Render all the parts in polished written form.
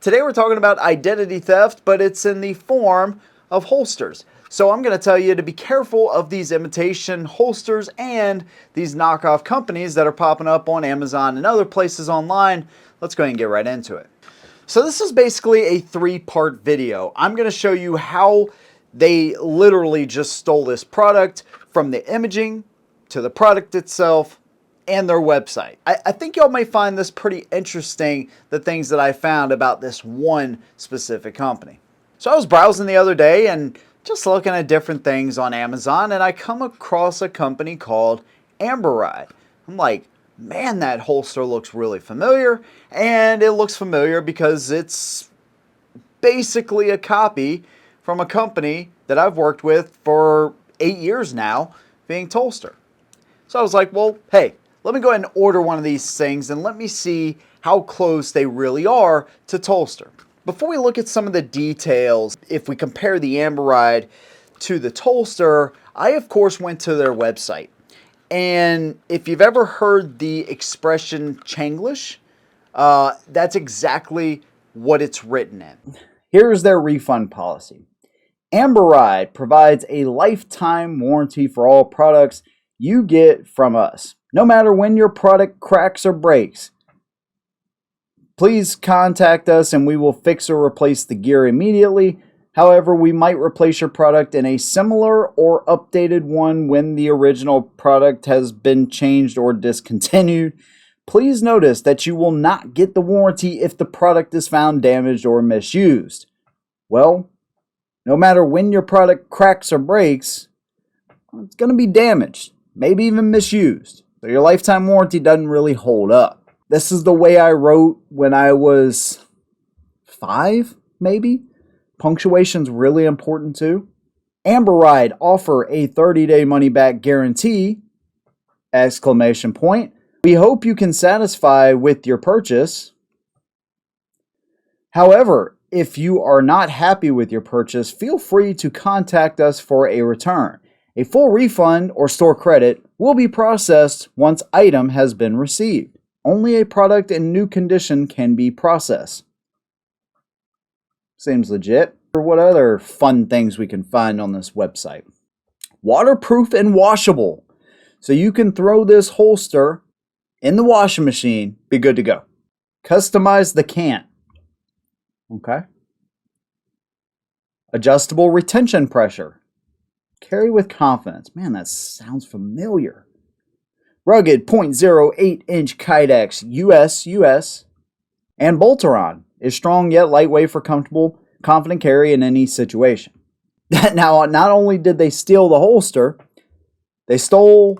Today we're talking about identity theft, but it's in the form of holsters. So I'm going to tell you to be careful of these imitation holsters and these knockoff companies that are popping up on Amazon and other places online. Let's go ahead and get right into it. So this is basically a three-part video. I'm going to show you how they literally just stole this product, from the imaging to the product itself and their website. I think y'all may find this pretty interesting, the things that I found about this one specific company. So I was browsing the other day and just looking at different things on Amazon, and I come across a company called Amberide. I'm like, man, that holster looks really familiar, and it looks familiar because it's basically a copy from a company that I've worked with for 8 years now, being Tolster. So I was like, well, hey, let me go ahead and order one of these things and let me see how close they really are to Tolster. Before we look at some of the details, if we compare the Amberide to the Tolster, I of course went to their website. And if you've ever heard the expression Changlish, that's exactly what it's written in. Here's their refund policy. Amberide provides a lifetime warranty for all products you get from us, no matter when your product cracks or breaks. Please contact us and we will fix or replace the gear immediately. However, we might replace your product in a similar or updated one when the original product has been changed or discontinued. Please notice that you will not get the warranty if the product is found damaged or misused. Well, no matter when your product cracks or breaks, it's going to be damaged, maybe even misused. So your lifetime warranty doesn't really hold up. This is the way I wrote when I was 5, maybe. Punctuation's really important too. Amberide offer a 30-day money-back guarantee! Exclamation point. We hope you can satisfy with your purchase. However, if you are not happy with your purchase, feel free to contact us for a return. A full refund or store credit will be processed once item has been received. Only a product in new condition can be processed. Seems legit. What other fun things we can find on this website? Waterproof and washable. So you can throw this holster in the washing machine, be good to go. Customize the can. Okay. Adjustable retention pressure. Carry with confidence. Man, that sounds familiar. Rugged 0.08-inch Kydex US. And Bolteron is strong yet lightweight for comfortable, confident carry in any situation. Now, not only did they steal the holster, they stole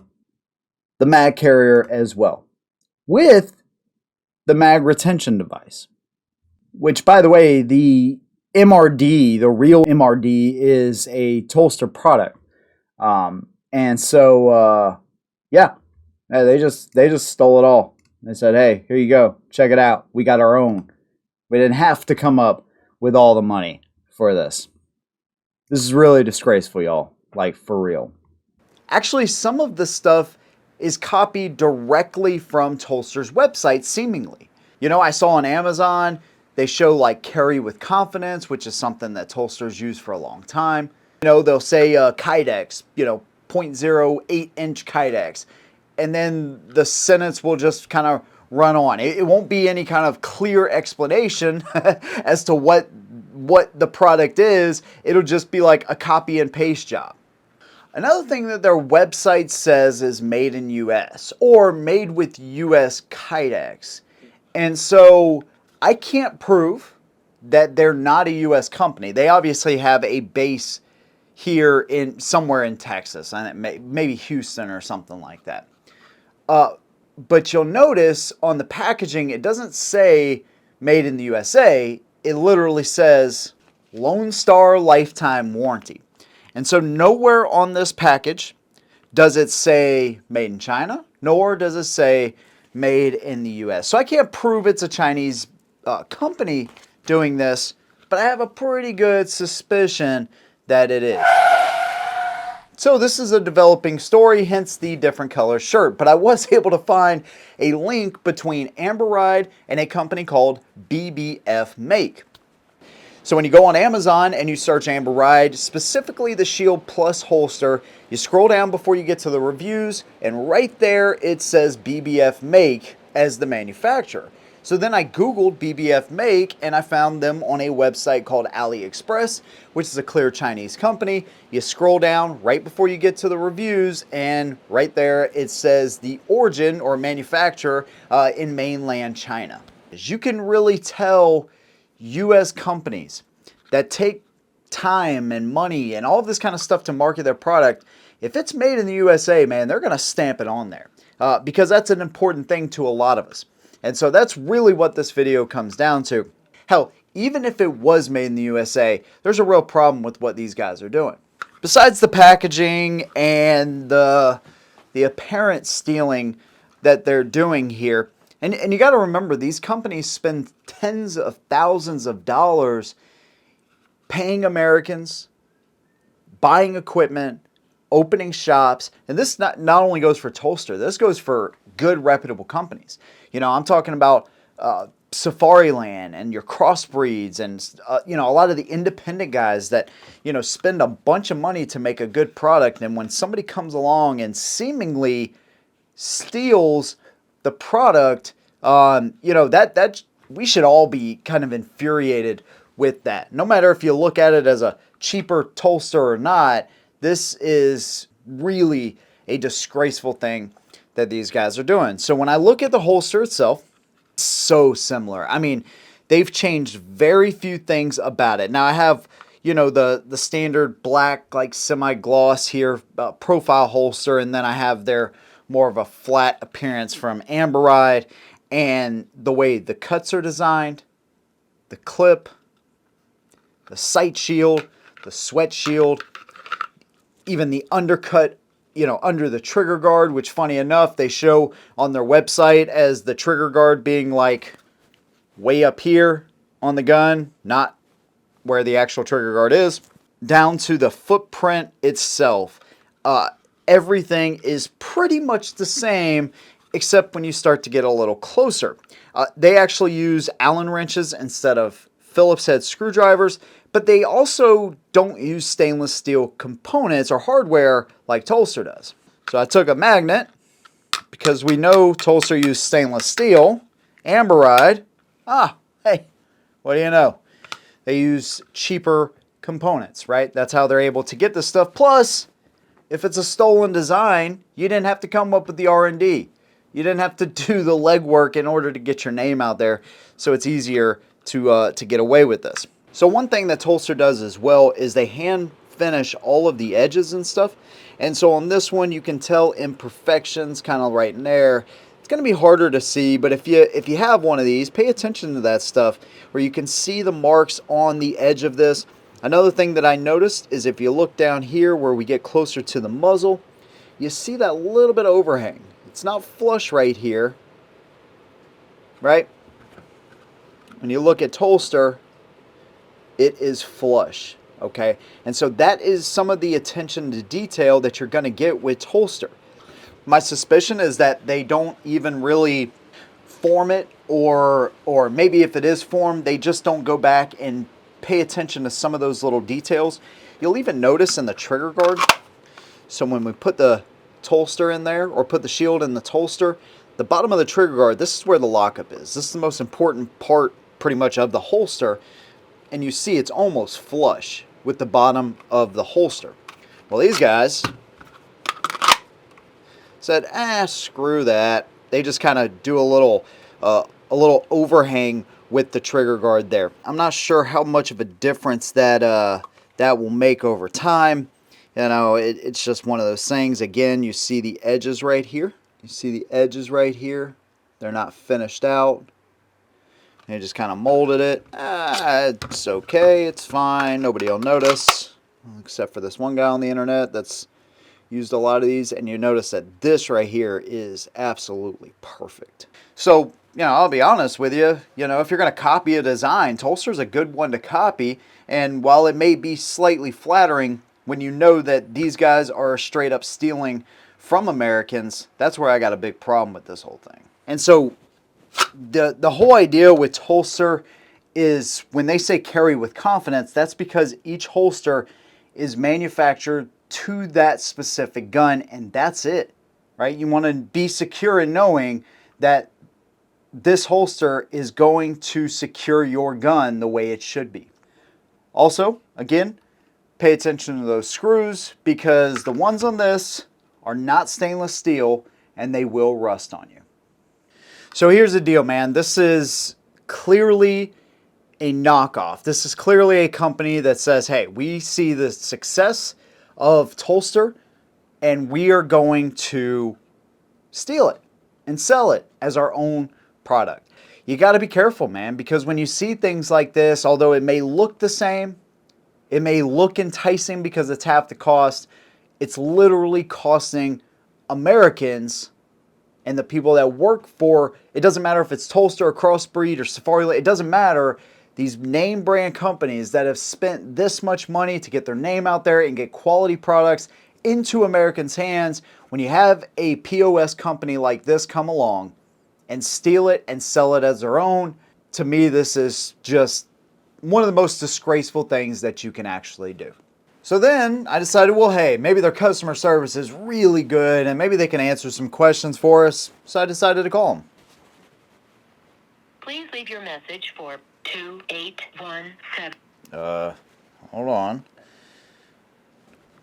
the mag carrier as well, with the mag retention device. Which, by the way, the MRD, the real MRD, is a Tolster product. Yeah, they just stole it all. They said, hey, here you go. Check it out. We got our own. We didn't have to come up with all the money for this. This is really disgraceful, y'all. Like, for real. Actually, some of the stuff is copied directly from Tolster's website, seemingly. You know, I saw on Amazon, they show like carry with confidence, which is something that Tolster's used for a long time. You know, they'll say Kydex, 0.08-inch Kydex. And then the sentence will just kind of run on. It won't be any kind of clear explanation as to what the product is. It'll just be like a copy and paste job. Another thing that their website says is made in US or made with US Kydex. And so I can't prove that they're not a US company. They obviously have a base here in somewhere in Texas, and maybe Houston or something like that. But you'll notice on the packaging, it doesn't say made in the USA. It literally says Lone Star Lifetime Warranty. And so nowhere on this package does it say made in China, nor does it say made in the US. So I can't prove it's a Chinese company doing this, but I have a pretty good suspicion that it is. So this is a developing story, hence the different color shirt. But I was able to find a link between Amber Ride and a company called BBF Make. So when you go on Amazon and you search Amber Ride, specifically the Shield Plus holster, you scroll down before you get to the reviews, and right there it says BBF Make as the manufacturer. So then I Googled BBF Make and I found them on a website called AliExpress, which is a clear Chinese company. You scroll down right before you get to the reviews, and right there it says the origin or manufacturer in mainland China. As you can really tell, US companies that take time and money and all of this kind of stuff to market their product, if it's made in the USA, man, they're going to stamp it on there because that's an important thing to a lot of us. And so that's really what this video comes down to. Hell, even if it was made in the USA, there's a real problem with what these guys are doing. Besides the packaging and the apparent stealing that they're doing here, and you got to remember, these companies spend tens of thousands of dollars paying Americans, buying equipment, opening shops, and this not only goes for Tolster, this goes for good reputable companies. You know, I'm talking about Safariland and your Crossbreeds and, you know, a lot of the independent guys that, you know, spend a bunch of money to make a good product. And when somebody comes along and seemingly steals the product, you know, that we should all be kind of infuriated with that. No matter if you look at it as a cheaper Tolster or not, this is really a disgraceful thing that these guys are doing. So when I look at the holster itself, it's so similar. I mean, they've changed very few things about it. Now I have, you know, the standard black, like semi-gloss here, profile holster, and then I have their more of a flat appearance from Amber Ride, and the way the cuts are designed, the clip, the sight shield, the sweat shield, even the undercut, you know, under the trigger guard, which funny enough, they show on their website as the trigger guard being like way up here on the gun, not where the actual trigger guard is, down to the footprint itself. Everything is pretty much the same, except when you start to get a little closer. They actually use Allen wrenches instead of Phillips head screwdrivers, but they also don't use stainless steel components or hardware like Tolster does. So I took a magnet, because we know Tolster used stainless steel. Amber Ride, hey, what do you know? They use cheaper components, right? That's how they're able to get this stuff. Plus, if it's a stolen design, you didn't have to come up with the R&D. You didn't have to do the legwork in order to get your name out there, so it's easier to get away with this. So one thing that Tolster does as well is they hand finish all of the edges and stuff. And so on this one, you can tell imperfections kind of right in there. It's going to be harder to see, but if you have one of these, pay attention to that stuff where you can see the marks on the edge of this. Another thing that I noticed is if you look down here where we get closer to the muzzle, you see that little bit of overhang. It's not flush right here, right? When you look at Tolster, it is flush, okay? And so that is some of the attention to detail that you're going to get with Tolster. My suspicion is that they don't even really form it, or maybe if it is formed, they just don't go back and pay attention to some of those little details. You'll even notice in the trigger guard, so when we put the Tolster in there, or put the shield in the Tolster, the bottom of the trigger guard, this is where the lockup is. This is the most important part pretty much of the holster, and you see it's almost flush with the bottom of the holster. Well, these guys said, screw that. They just kind of do a little overhang with the trigger guard there. I'm not sure how much of a difference that that will make over time. You know, it's just one of those things. Again, you see the edges right here. You see the edges right here. They're not finished out. They just kind of molded it. It's okay. It's fine. Nobody will notice, except for this one guy on the internet that's used a lot of these. And you notice that this right here is absolutely perfect. So, you know, I'll be honest with you. You know, if you're going to copy a design, Tolster's a good one to copy. And while it may be slightly flattering when you know that these guys are straight up stealing from Americans, that's where I got a big problem with this whole thing. And so the whole idea with holster is when they say carry with confidence, that's because each holster is manufactured to that specific gun, and that's it, right? You want to be secure in knowing that this holster is going to secure your gun the way it should be. Also, again, pay attention to those screws because the ones on this are not stainless steel and they will rust on you. So here's the deal, man. This is clearly a knockoff. This is clearly a company that says, hey, we see the success of Tolster and we are going to steal it and sell it as our own product. You got to be careful, man, because when you see things like this, although it may look the same, it may look enticing because it's half the cost, it's literally costing Americans and the people that work for, it doesn't matter if it's Tolster or Crossbreed or Safari, it doesn't matter. These name brand companies that have spent this much money to get their name out there and get quality products into Americans' hands, when you have a POS company like this come along and steal it and sell it as their own, to me this is just one of the most disgraceful things that you can actually do. So then I decided, well, hey, maybe their customer service is really good and maybe they can answer some questions for us. So I decided to call them. Please leave your message for 2817. Hold on.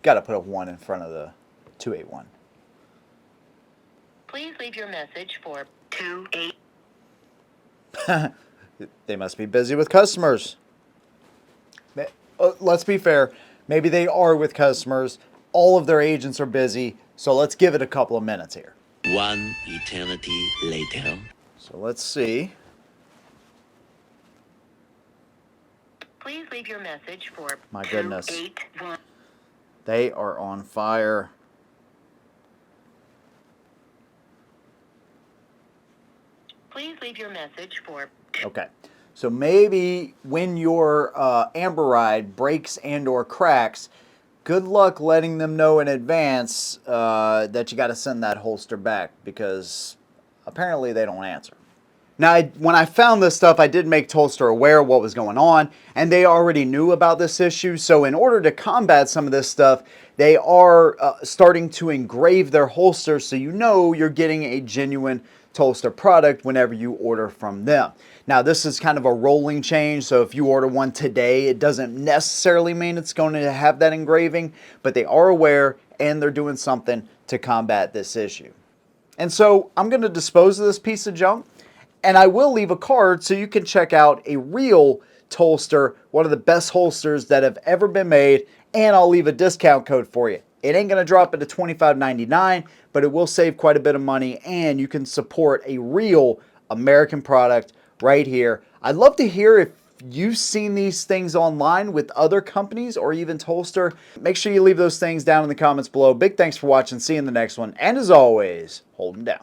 Got to put a 1 in front of the 281. Please leave your message for 28. They must be busy with customers. Let's be fair. Maybe they are with customers. All of their agents are busy. So let's give it a couple of minutes here. One eternity later. So let's see. Please leave your message for My goodness. 281. They are on fire. Please leave your message for. Okay. So maybe when your Amberide breaks and or cracks, good luck letting them know in advance that you got to send that holster back because apparently they don't answer. Now, when I found this stuff, I did make Tolster aware of what was going on, and they already knew about this issue. So in order to combat some of this stuff, they are starting to engrave their holsters so you know you're getting a genuine Tolster product whenever you order from them. Now, this is kind of a rolling change, so if you order one today, it doesn't necessarily mean it's going to have that engraving, but they are aware and they're doing something to combat this issue. And so I'm going to dispose of this piece of junk. And I will leave a card so you can check out a real Tolster, one of the best holsters that have ever been made, and I'll leave a discount code for you. It ain't going to drop it to $25.99, but it will save quite a bit of money, and you can support a real American product right here. I'd love to hear if you've seen these things online with other companies or even Tolster. Make sure you leave those things down in the comments below. Big thanks for watching. See you in the next one. And as always, hold them down.